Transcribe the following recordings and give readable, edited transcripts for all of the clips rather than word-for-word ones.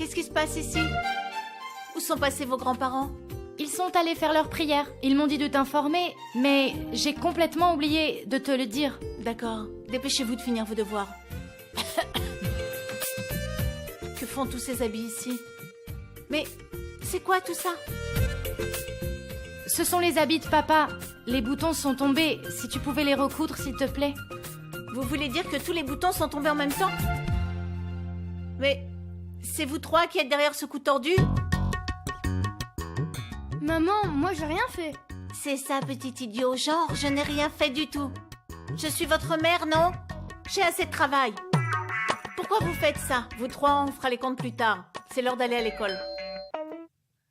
Qu'est-ce qui se passe ici? Où sont passés vos grands-parents? Ils sont allés faire leur prière. Ils m'ont dit de t'informer, mais j'ai complètement oublié de te le dire. D'accord. Dépêchez-vous de finir vos devoirs. Que font tous ces habits ici? Mais c'est quoi tout ça? Ce sont les habits de papa. Les boutons sont tombés. Si tu pouvais les recoudre, s'il te plaît. Vous voulez dire que tous les boutons sont tombés en même temps? Mais c'est vous trois qui êtes derrière ce coup tordu? Maman, moi j'ai rien fait. C'est ça, petit idiot. Genre, je n'ai rien fait du tout. Je suis votre mère, non? J'ai assez de travail. Pourquoi vous faites ça? Vous trois, on fera les comptes plus tard. C'est l'heure d'aller à l'école.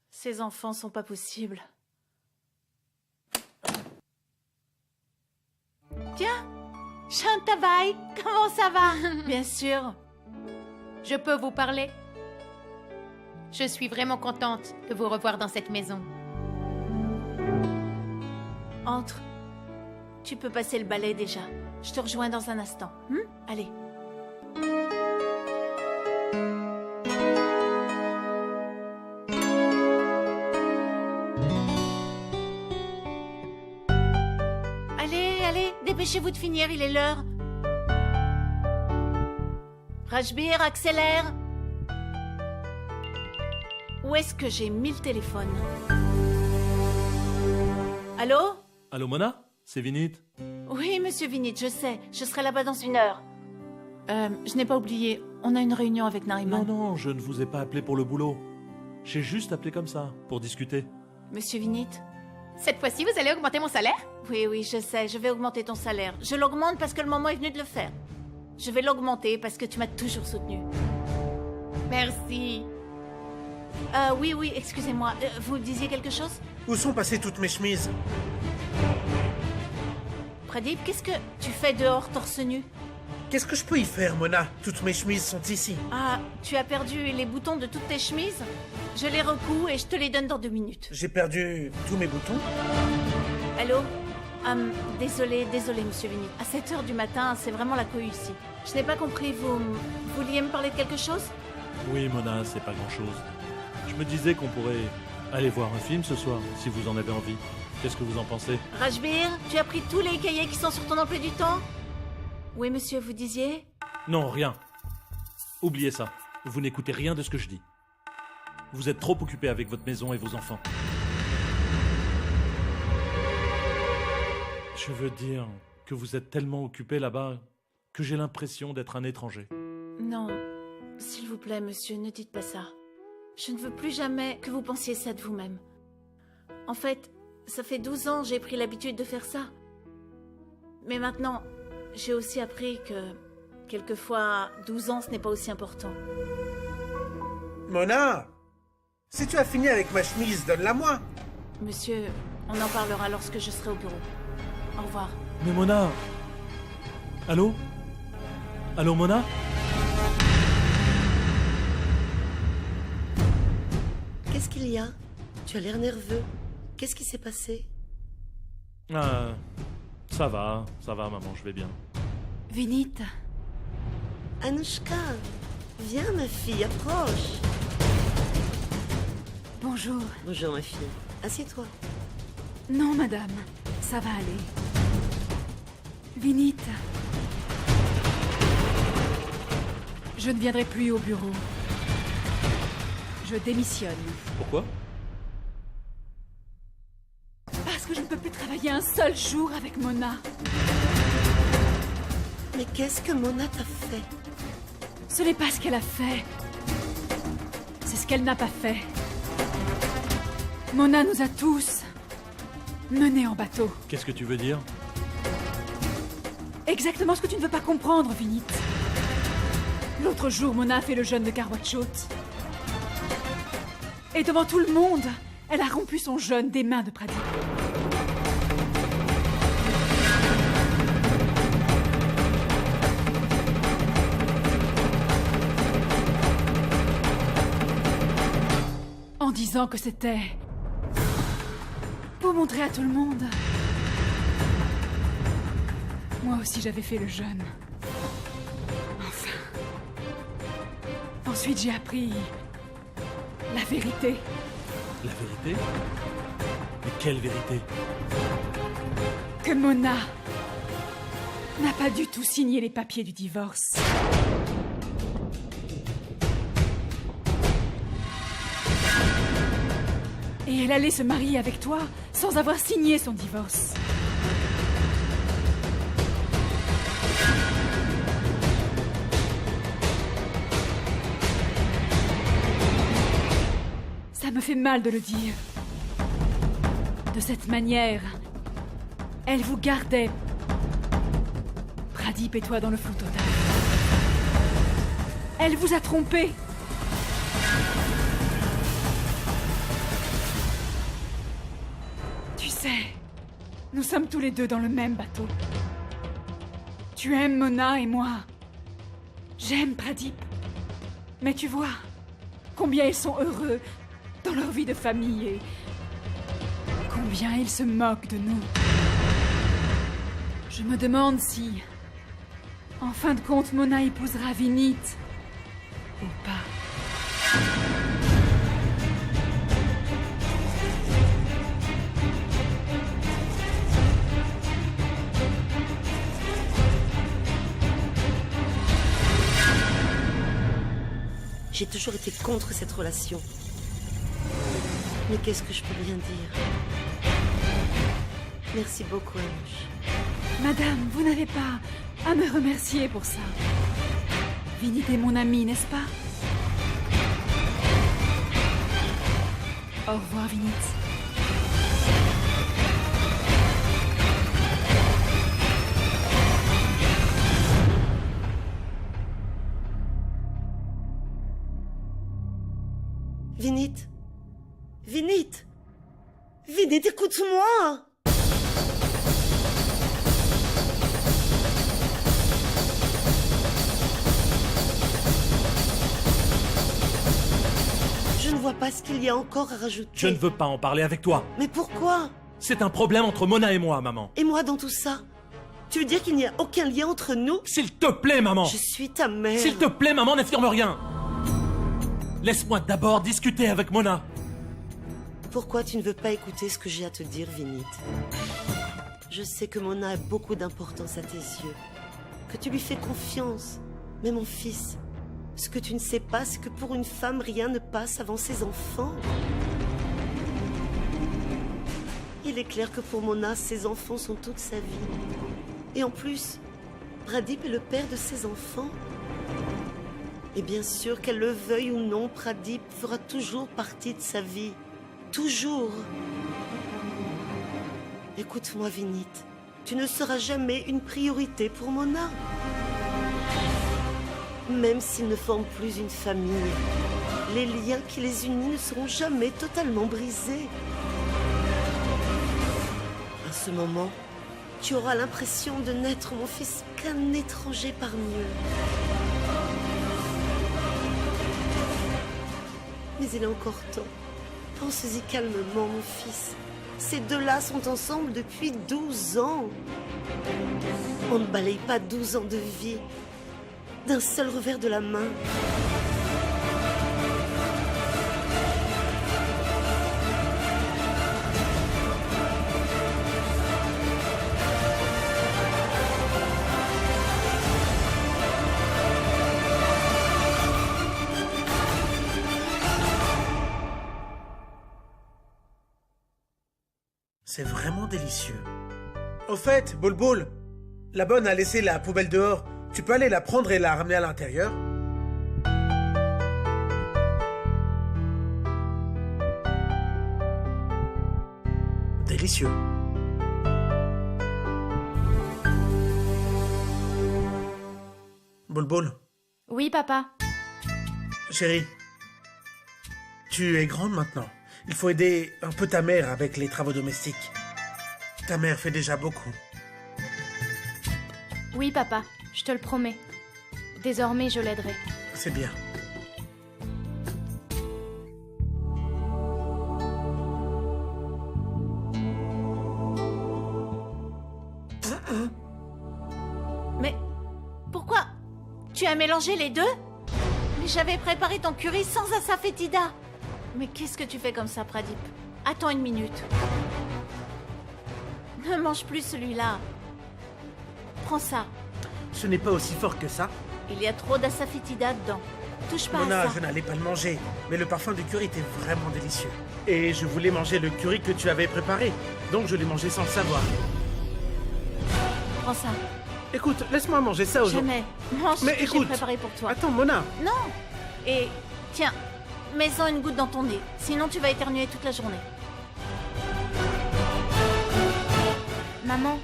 Ces enfants sont pas possibles. Tiens, Chantabai, comment ça va? Bien sûr. Je peux vous parler? Je suis vraiment contente de vous revoir dans cette maison. Entre. Tu peux passer le balai déjà. Je te rejoins dans un instant. Allez. Allez, dépêchez-vous de finir, il est l'heure. Rajbir, accélère. Où est-ce que j'ai mis le téléphone? Allô? Allô Mona? C'est Vinit? Oui, monsieur Vinit, je sais. Je serai là-bas dans 1 heure. Je n'ai pas oublié. On a une réunion avec Nariman. Non, je ne vous ai pas appelé pour le boulot. J'ai juste appelé comme ça, pour discuter. Monsieur Vinit? Cette fois-ci, vous allez augmenter mon salaire? Oui, je sais. Je vais augmenter ton salaire. Je l'augmente parce que le moment est venu de le faire. Je vais l'augmenter parce que tu m'as toujours soutenu. Merci. Oui, excusez-moi. Vous disiez quelque chose? Où sont passées toutes mes chemises? Pradip, qu'est-ce que tu fais dehors torse nu? Qu'est-ce que je peux y faire, Mona? Toutes mes chemises sont ici. Ah, tu as perdu les boutons de toutes tes chemises? Je les recouds et je te les donne dans 2 minutes. J'ai perdu tous mes boutons. Allô? Désolé, monsieur Vinit. À 7 heures du matin, c'est vraiment la cohue ici. Je n'ai pas compris, vous vouliez me parler de quelque chose? Oui Mona, c'est pas grand-chose. Je me disais qu'on pourrait aller voir un film ce soir, si vous en avez envie. Qu'est-ce que vous en pensez? Rajbir, tu as pris tous les cahiers qui sont sur ton emploi du temps? Oui, monsieur, vous disiez? Non, rien. Oubliez ça. Vous n'écoutez rien de ce que je dis. Vous êtes trop occupé avec votre maison et vos enfants. Je veux dire que vous êtes tellement occupé là-bas que j'ai l'impression d'être un étranger. Non, s'il vous plaît, monsieur, ne dites pas ça. Je ne veux plus jamais que vous pensiez ça de vous-même. En fait, ça fait 12 ans que j'ai pris l'habitude de faire ça. Mais maintenant, j'ai aussi appris que, quelquefois, 12 ans, ce n'est pas aussi important. Mona! Si tu as fini avec ma chemise, donne-la-moi! Monsieur, on en parlera lorsque je serai au bureau. Au revoir. Mais Mona! Allô? Allô Mona? Qu'est-ce qu'il y a? Tu as l'air nerveux. Qu'est-ce qui s'est passé? Ah, ça va, maman, je vais bien. Vinit. Anushka, viens ma fille, approche. Bonjour. Bonjour ma fille. Assieds-toi. Non, madame. Ça va aller. Vinit. Je ne viendrai plus au bureau. Je démissionne. Pourquoi? Parce que je ne peux plus travailler un seul jour avec Mona. Mais qu'est-ce que Mona t'a fait? Ce n'est pas ce qu'elle a fait. C'est ce qu'elle n'a pas fait. Mona nous a tous menés en bateau. Qu'est-ce que tu veux dire? Exactement ce que tu ne veux pas comprendre, Vinit. L'autre jour, Mona a fait le jeûne de Karwachot. Et devant tout le monde, elle a rompu son jeûne des mains de Pradip. En disant que c'était pour montrer à tout le monde. Moi aussi j'avais fait le jeûne. Enfin. Ensuite j'ai appris La vérité. La vérité? Mais quelle vérité? Que Mona n'a pas du tout signé les papiers du divorce. Et elle allait se marier avec toi sans avoir signé son divorce. Ça me fait mal de le dire. De cette manière, elle vous gardait, Pradip et toi, dans le flou total. Elle vous a trompé. Tu sais, nous sommes tous les deux dans le même bateau. Tu aimes Mona et moi. J'aime Pradip. Mais tu vois combien ils sont heureux dans leur vie de famille et combien ils se moquent de nous. Je me demande si, en fin de compte, Mona épousera Vinit ou pas. J'ai toujours été contre cette relation. Mais qu'est-ce que je peux bien dire? Merci beaucoup, Anouche. Madame, vous n'avez pas à me remercier pour ça. Vinit est mon ami, n'est-ce pas? Au revoir, Vinit. Vinit. Vinit. Vinit, écoute-moi. Je ne vois pas ce qu'il y a encore à rajouter. Je ne veux pas en parler avec toi. Mais pourquoi? C'est un problème entre Mona et moi, maman. Et moi dans tout ça? Tu veux dire qu'il n'y a aucun lien entre nous? S'il te plaît, maman. Je suis ta mère. S'il te plaît, maman, n'affirme rien. Laisse-moi d'abord discuter avec Mona. Pourquoi tu ne veux pas écouter ce que j'ai à te dire, Vinit? Je sais que Mona a beaucoup d'importance à tes yeux. Que tu lui fais confiance. Mais mon fils, ce que tu ne sais pas, c'est que pour une femme, rien ne passe avant ses enfants. Il est clair que pour Mona, ses enfants sont toute sa vie. Et en plus, Pradip est le père de ses enfants. Et bien sûr, qu'elle le veuille ou non, Pradip fera toujours partie de sa vie. Toujours. Écoute-moi, Vinit. Tu ne seras jamais une priorité pour Mona. Même s'ils ne forment plus une famille, les liens qui les unissent ne seront jamais totalement brisés. À ce moment, tu auras l'impression de n'être, mon fils, qu'un étranger parmi eux. Mais il est encore temps. Pense-y calmement, mon fils. Ces deux-là sont ensemble depuis 12 ans. On ne balaye pas 12 ans de vie d'un seul revers de la main. C'est vraiment délicieux. Au fait, Bulbul, la bonne a laissé la poubelle dehors. Tu peux aller la prendre et la ramener à l'intérieur? Délicieux. Bulbul, Oui, papa. chérie, tu es grande maintenant. Il faut aider un peu ta mère avec les travaux domestiques. Ta mère fait déjà beaucoup. Oui, papa. Je te le promets. Désormais, je l'aiderai. C'est bien. Mais pourquoi? Tu as mélangé les deux? Mais j'avais préparé ton curry sans asafétida. Mais qu'est-ce que tu fais comme ça, Pradip? Attends une minute. Ne mange plus celui-là. Prends ça. Ce n'est pas aussi fort que ça. Il y a trop d'asafoetida dedans. Touche pas Mona, à je ça. n'allais pas le manger, mais le parfum du curry était vraiment délicieux. Et je voulais manger le curry que tu avais préparé, donc je l'ai mangé sans le savoir. Prends ça. Écoute, laisse-moi manger ça aujourd'hui. Jamais. Mange Mais ce que j'ai écoute, préparé pour toi. Attends, Mona. Non. Et tiens, mets-en une goutte dans ton nez. Sinon, tu vas éternuer toute la journée. Maman,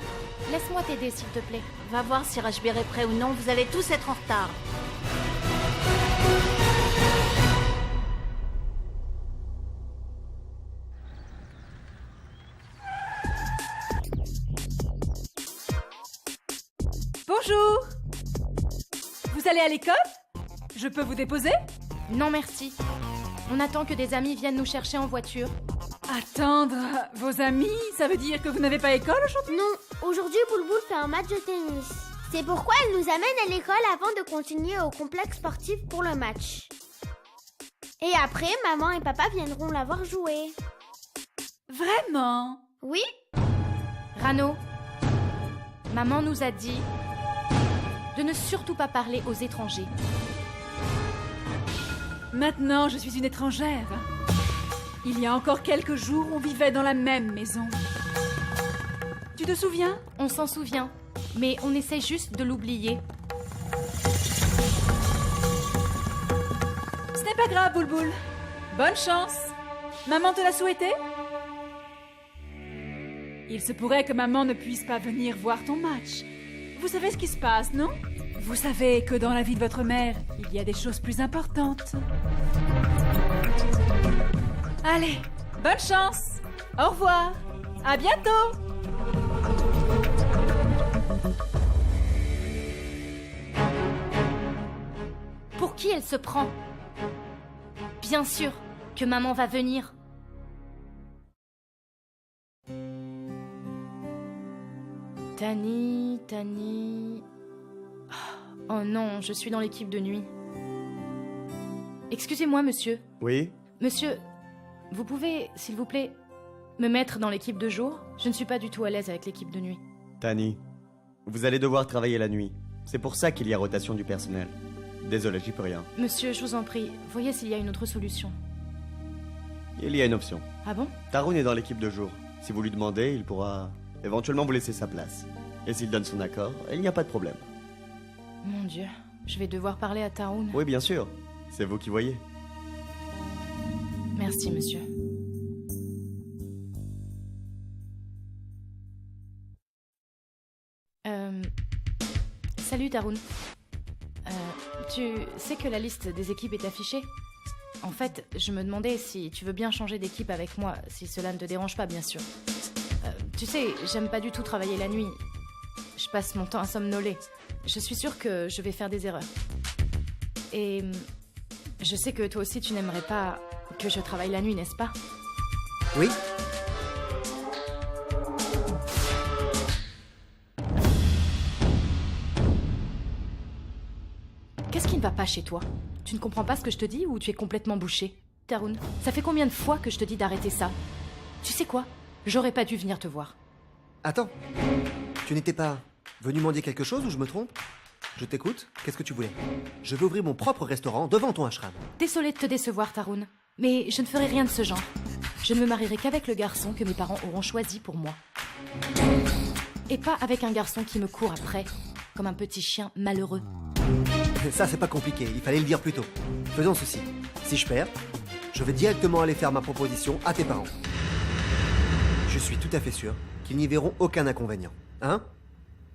laisse-moi t'aider, s'il te plaît. Va voir si Rajbir est prêt ou non. Vous allez tous être en retard. Bonjour. Vous allez à l'école? Je peux vous déposer? Non, merci. On attend que des amis viennent nous chercher en voiture. Attendre vos amis, ça veut dire que vous n'avez pas école aujourd'hui? Non, aujourd'hui Boulboul fait un match de tennis. C'est pourquoi elle nous amène à l'école avant de continuer au complexe sportif pour le match. Et après, maman et papa viendront la voir jouer. Vraiment? Oui? Rano, maman nous a dit de ne surtout pas parler aux étrangers. Maintenant, je suis une étrangère. Il y a encore quelques jours, on vivait dans la même maison. Tu te souviens? On s'en souvient, mais on essaie juste de l'oublier. Ce n'est pas grave, Boulboul. Bonne chance. Maman te l'a souhaité? Il se pourrait que maman ne puisse pas venir voir ton match. Vous savez ce qui se passe, non? Vous savez que dans la vie de votre mère, il y a des choses plus importantes. Allez, bonne chance. Au revoir. À bientôt. Pour qui elle se prend? Bien sûr que maman va venir. Tani... Oh non, je suis dans l'équipe de nuit. Excusez-moi, monsieur. Oui? Monsieur, vous pouvez, s'il vous plaît, me mettre dans l'équipe de jour? Je ne suis pas du tout à l'aise avec l'équipe de nuit. Tani, vous allez devoir travailler la nuit. C'est pour ça qu'il y a rotation du personnel. Désolé, j'y peux rien. Monsieur, je vous en prie, voyez s'il y a une autre solution. Il y a une option. Ah bon? Tarun est dans l'équipe de jour. Si vous lui demandez, il pourra éventuellement vous laisser sa place. Et s'il donne son accord, il n'y a pas de problème. Mon Dieu, je vais devoir parler à Tarun. Oui, bien sûr. C'est vous qui voyez. Merci, monsieur. Salut, Tarun. Tu sais que la liste des équipes est affichée? En fait, je me demandais si tu veux bien changer d'équipe avec moi, si cela ne te dérange pas, bien sûr. Tu sais, j'aime pas du tout travailler la nuit. Je passe mon temps à somnoler. Je suis sûre que je vais faire des erreurs. Et je sais que toi aussi tu n'aimerais pas que je travaille la nuit, n'est-ce pas? Oui. Qu'est-ce qui ne va pas chez toi? Tu ne comprends pas ce que je te dis ou tu es complètement bouché? Tarun, ça fait combien de fois que je te dis d'arrêter ça? Tu sais quoi? J'aurais pas dû venir te voir. Attends. Tu n'étais pas venu m'en dire quelque chose ou je me trompe? Je t'écoute. Qu'est-ce que tu voulais? Je veux ouvrir mon propre restaurant devant ton ashram. Désolée de te décevoir, Tarun, mais je ne ferai rien de ce genre. Je ne me marierai qu'avec le garçon que mes parents auront choisi pour moi. Et pas avec un garçon qui me court après, comme un petit chien malheureux. Ça, c'est pas compliqué. Il fallait le dire plus tôt. Faisons ceci. Si je perds, je vais directement aller faire ma proposition à tes parents. Je suis tout à fait sûr qu'ils n'y verront aucun inconvénient. Hein?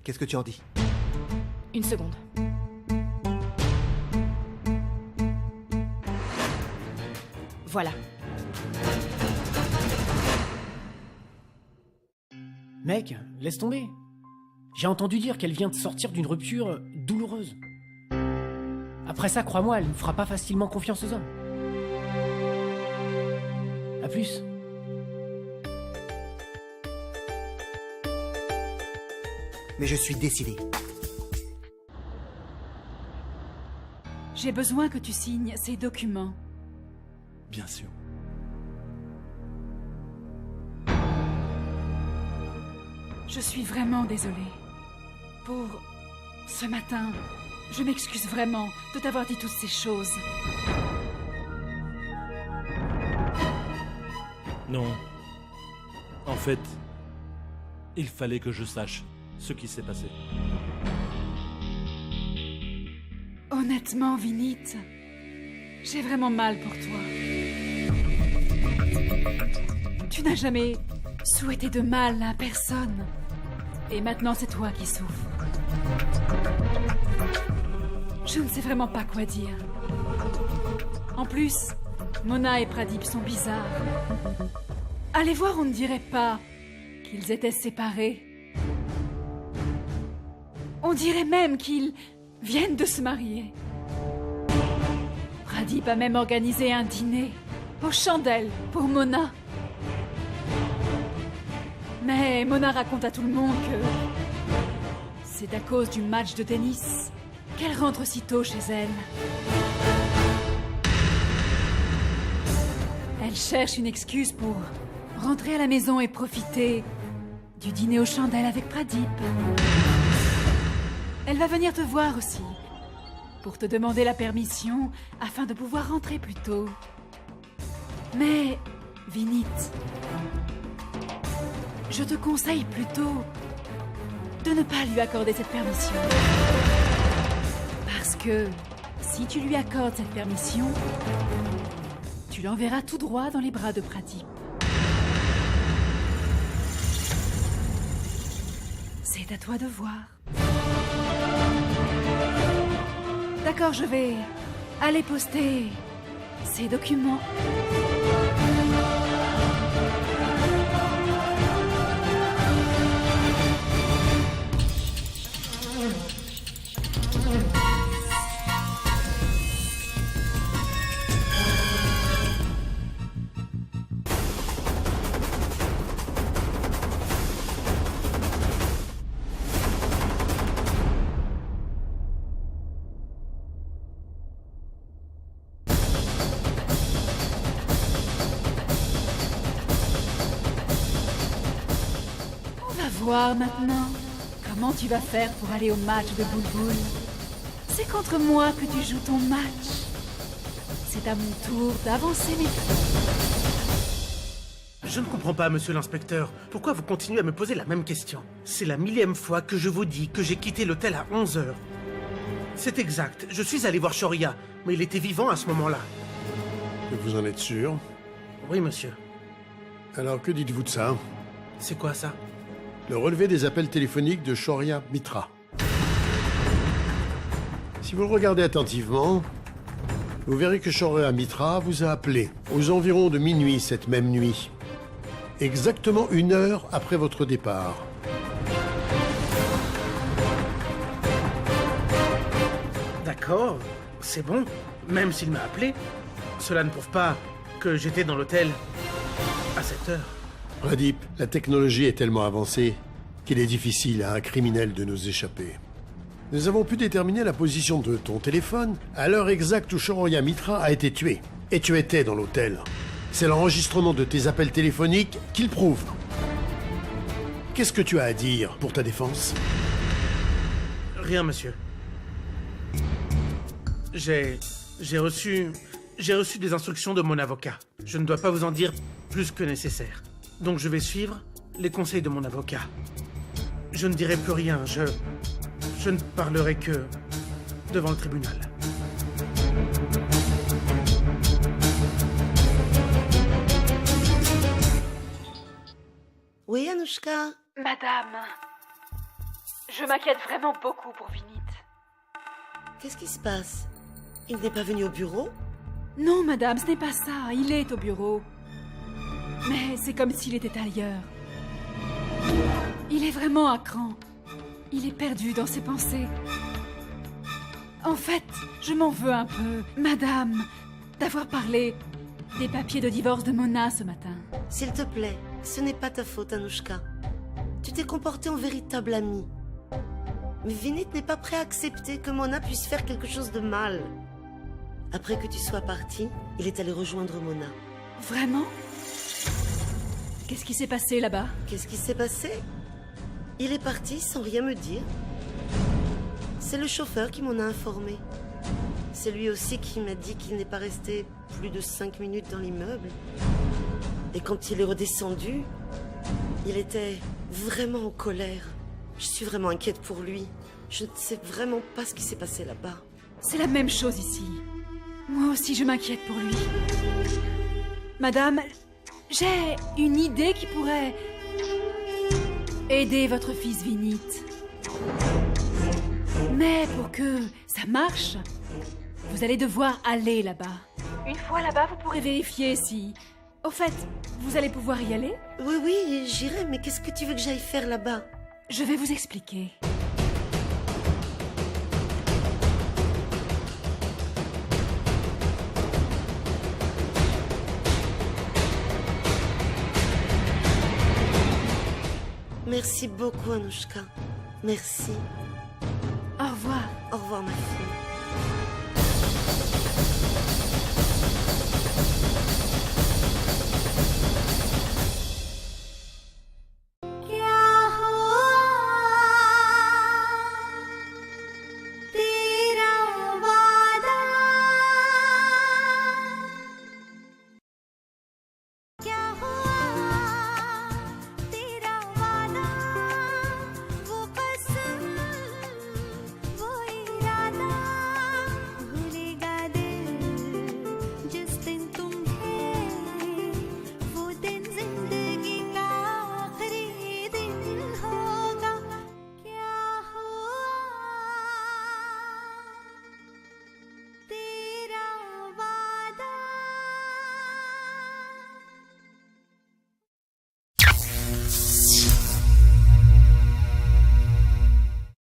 Qu'est-ce que tu en dis? Une seconde. Voilà. Mec, laisse tomber. J'ai entendu dire qu'elle vient de sortir d'une rupture douloureuse. Après ça, crois-moi, elle ne fera pas facilement confiance aux hommes. À plus. Mais je suis décidé. J'ai besoin que tu signes ces documents. Bien sûr. Je suis vraiment désolée. Pour ce matin, je m'excuse vraiment de t'avoir dit toutes ces choses. Non. En fait, il fallait que je sache ce qui s'est passé. Honnêtement, Vinit, j'ai vraiment mal pour toi. Tu n'as jamais souhaité de mal à personne. Et maintenant, c'est toi qui souffres. Je ne sais vraiment pas quoi dire. En plus, Mona et Pradip sont bizarres. À les voir, on ne dirait pas qu'ils étaient séparés. On dirait même qu'ils viennent de se marier. Pradip a même organisé un dîner aux chandelles pour Mona. Mais Mona raconte à tout le monde que c'est à cause du match de tennis qu'elle rentre si tôt chez elle. Elle cherche une excuse pour rentrer à la maison et profiter du dîner aux chandelles avec Pradip. Elle va venir te voir aussi, pour te demander la permission afin de pouvoir rentrer plus tôt. Mais, Vinit, je te conseille plutôt de ne pas lui accorder cette permission. Parce que si tu lui accordes cette permission, tu l'enverras tout droit dans les bras de Pradip. C'est à toi de voir. D'accord, je vais aller poster ces documents. Voir maintenant comment tu vas faire pour aller au match de Boulboul. C'est contre moi que tu joues ton match. C'est à mon tour d'avancer mes pas. Je ne comprends pas, monsieur l'inspecteur. Pourquoi vous continuez à me poser la même question? C'est la 1000e fois que je vous dis que j'ai quitté l'hôtel à 11 h. C'est exact. Je suis allé voir Shoria, mais il était vivant à ce moment-là. Et vous en êtes sûr? Oui, monsieur. Alors, que dites-vous de ça? C'est quoi ça? Le relevé des appels téléphoniques de Shoria Mitra. Si vous le regardez attentivement, vous verrez que Shoria Mitra vous a appelé aux environs de minuit cette même nuit. Exactement 1 heure après votre départ. D'accord, c'est bon. Même s'il m'a appelé, cela ne prouve pas que j'étais dans l'hôtel à cette heure. Pradip, la technologie est tellement avancée qu'il est difficile à un criminel de nous échapper. Nous avons pu déterminer la position de ton téléphone à l'heure exacte où Shoria Mitra a été tué. Et tu étais dans l'hôtel. C'est l'enregistrement de tes appels téléphoniques qui le prouve. Qu'est-ce que tu as à dire pour ta défense? Rien, monsieur. J'ai reçu des instructions de mon avocat. Je ne dois pas vous en dire plus que nécessaire. Donc je vais suivre les conseils de mon avocat. Je ne dirai plus rien, je ne parlerai que devant le tribunal. Oui, Anouchka? Madame, je m'inquiète vraiment beaucoup pour Vinit. Qu'est-ce qui se passe? Il n'est pas venu au bureau? Non, madame, ce n'est pas ça. Il est au bureau. Mais c'est comme s'il était ailleurs. Il est vraiment à cran. Il est perdu dans ses pensées. En fait, je m'en veux un peu, madame, d'avoir parlé des papiers de divorce de Mona ce matin. S'il te plaît, ce n'est pas ta faute, Anouchka. Tu t'es comportée en véritable amie. Mais Vinit n'est pas prêt à accepter que Mona puisse faire quelque chose de mal. Après que tu sois partie, il est allé rejoindre Mona. Vraiment? Qu'est-ce qui s'est passé là-bas? Qu'est-ce qui s'est passé? Il est parti sans rien me dire. C'est le chauffeur qui m'en a informé. C'est lui aussi qui m'a dit qu'il n'est pas resté plus de 5 minutes dans l'immeuble. Et quand il est redescendu, il était vraiment en colère. Je suis vraiment inquiète pour lui. Je ne sais vraiment pas ce qui s'est passé là-bas. C'est la même chose ici. Moi aussi, je m'inquiète pour lui. Madame, j'ai une idée qui pourrait aider votre fils Vinit. Mais pour que ça marche, vous allez devoir aller là-bas. Une fois là-bas, vous pourrez vérifier si... Au fait, vous allez pouvoir y aller? Oui, oui, j'irai, mais qu'est-ce que tu veux que j'aille faire là-bas? Je vais vous expliquer. Merci beaucoup, Anouchka. Merci. Au revoir. Au revoir, ma fille.